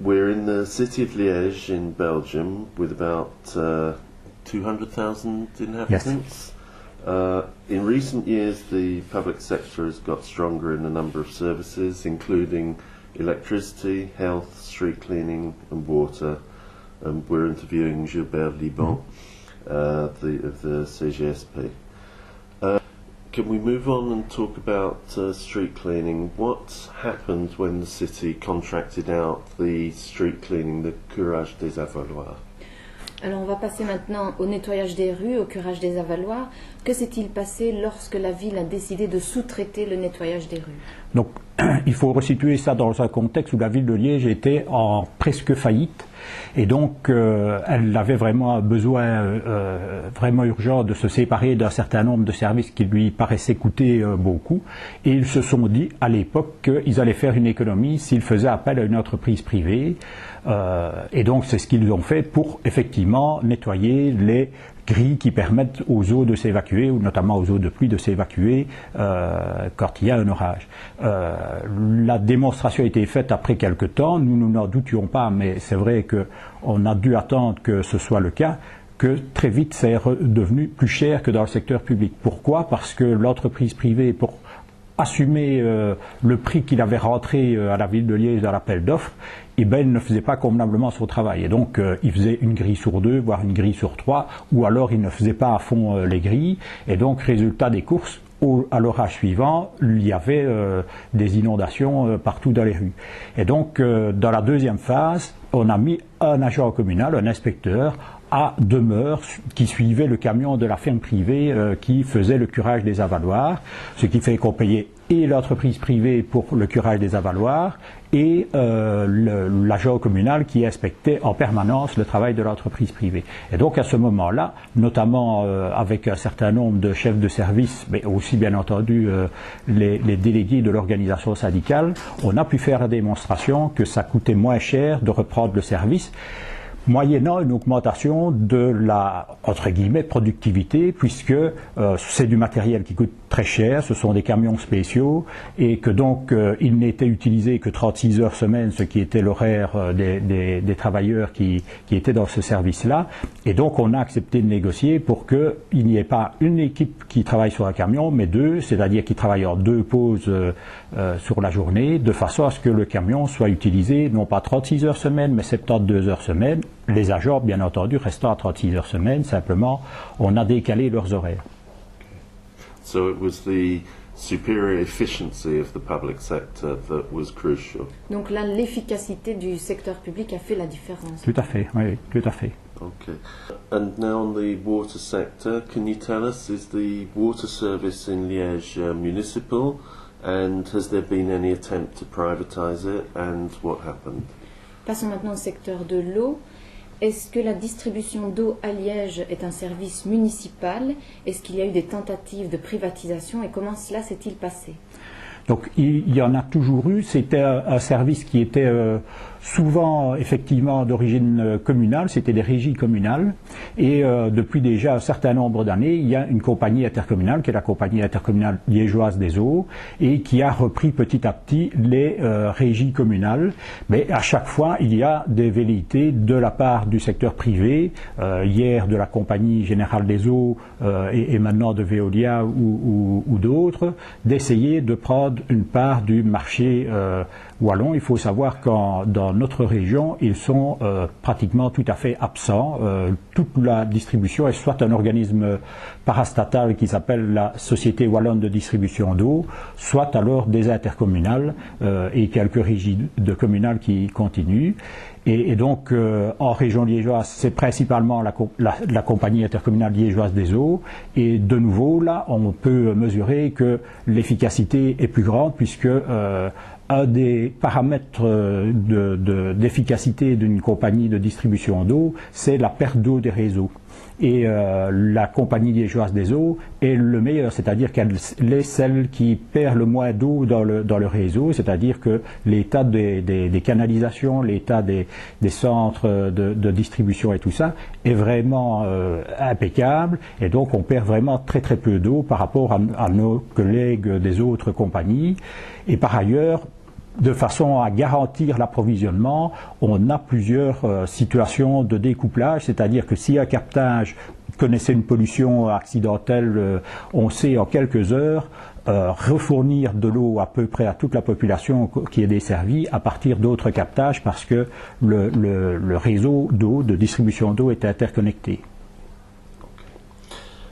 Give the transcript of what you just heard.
We're in the city of Liège in Belgium with about 200,000 inhabitants. Yes. In recent years, the public sector has got stronger in a number of services, including electricity, health, street cleaning and water. And we're interviewing Gilbert Liban of the CGSP. Can we move on and talk about street cleaning? What happened when the city contracted out the street cleaning, the curage des avaloirs? Alors on va passer maintenant au nettoyage des rues, au curage des avaloirs. Que s'est-il passé lorsque la ville a décidé de sous-traiter le nettoyage des rues? Donc il faut resituer ça dans un contexte où la ville de Liège était en presque faillite. Et donc, elle avait vraiment un besoin vraiment urgent de se séparer d'un certain nombre de services qui lui paraissaient coûter beaucoup. Et ils se sont dit à l'époque qu'ils allaient faire une économie s'ils faisaient appel à une entreprise privée. Et donc, c'est ce qu'ils ont fait pour effectivement nettoyer les grilles qui permettent aux eaux de s'évacuer, ou notamment aux eaux de pluie de s'évacuer quand il y a un orage. La démonstration a été faite après quelque temps, nous n'en doutions pas, mais c'est vrai qu'on a dû attendre que ce soit le cas, que très vite c'est devenu plus cher que dans le secteur public. Pourquoi? Parce que l'entreprise privée, pour assumer le prix qu'il avait rentré à la ville de Liège dans l'appel d'offres, eh ben, il ne faisait pas convenablement son travail. Et donc, il faisait une grille sur 2, voire une grille sur 3, ou alors il ne faisait pas à fond les grilles. Et donc, résultat des courses, à l'orage suivant, il y avait des inondations partout dans les rues. Et donc, dans la deuxième phase, on a mis un agent communal, un inspecteur, à demeure qui suivait le camion de la ferme privée qui faisait le curage des avaloirs, ce qui fait qu'on payait et l'entreprise privée pour le curage des avaloirs et l'agent communal qui inspectait en permanence le travail de l'entreprise privée. Et donc à ce moment-là, notamment avec un certain nombre de chefs de service, mais aussi bien entendu les délégués de l'organisation syndicale, on a pu faire la démonstration que ça coûtait moins cher de reprendre le service, moyennant une augmentation de la, entre guillemets, productivité, puisque c'est du matériel qui coûte très cher, ce sont des camions spéciaux, et que donc il n'était utilisé que 36 heures semaine, ce qui était l'horaire des travailleurs qui étaient dans ce service-là, et donc on a accepté de négocier pour qu'il n'y ait pas une équipe qui travaille sur un camion, mais deux, c'est-à-dire qui travaillent en deux pauses sur la journée, de façon à ce que le camion soit utilisé non pas 36 heures semaine, mais 72 heures semaine, les agents, bien entendu, restant à 36 heures semaine, simplement, on a décalé leurs horaires. So it was the superior efficiency of the public sector that was crucial. Donc là, l'efficacité du secteur public a fait la différence. Tout à fait, oui, tout à fait. Okay. And now on the water sector, can you tell us, is the water service in Liège municipal, and has there been any attempt to privatise it, and what happened? Passons maintenant au secteur de l'eau. Est-ce que la distribution d'eau à Liège est un service municipal? Est-ce qu'il y a eu des tentatives de privatisation et comment cela s'est-il passé? Donc il y en a toujours eu, c'était un service qui était souvent effectivement d'origine communale, c'était des régies communales, et depuis déjà un certain nombre d'années, il y a une compagnie intercommunale, qui est la compagnie intercommunale liégeoise des eaux, et qui a repris petit à petit les régies communales, mais à chaque fois il y a des velléités de la part du secteur privé, hier de la compagnie générale des eaux et maintenant de Veolia ou d'autres, d'essayer de prendre une part du marché wallon. Il faut savoir que dans notre région, ils sont pratiquement tout à fait absents. Toute la distribution est soit un organisme parastatal qui s'appelle la Société Wallonne de distribution d'eau, soit alors des intercommunales et quelques régies de communales qui continuent. Et donc, en région liégeoise, c'est principalement la compagnie intercommunale liégeoise des eaux. Et de nouveau, là, on peut mesurer que l'efficacité est plus grande puisque un des paramètres d'efficacité d'une compagnie de distribution d'eau, c'est la perte d'eau des réseaux. Et la compagnie liégeoise des eaux est le meilleur, c'est-à-dire qu'elle est celle qui perd le moins d'eau dans le réseau, c'est-à-dire que l'état des canalisations, l'état des centres de distribution et tout ça est vraiment impeccable, et donc on perd vraiment très très peu d'eau par rapport à nos collègues des autres compagnies. Et par ailleurs, de façon à garantir l'approvisionnement, on a plusieurs situations de découplage, c'est-à-dire que si un captage connaissait une pollution accidentelle, on sait en quelques heures refournir de l'eau à peu près à toute la population qui est desservie à partir d'autres captages parce que le réseau d'eau, de distribution d'eau est interconnecté.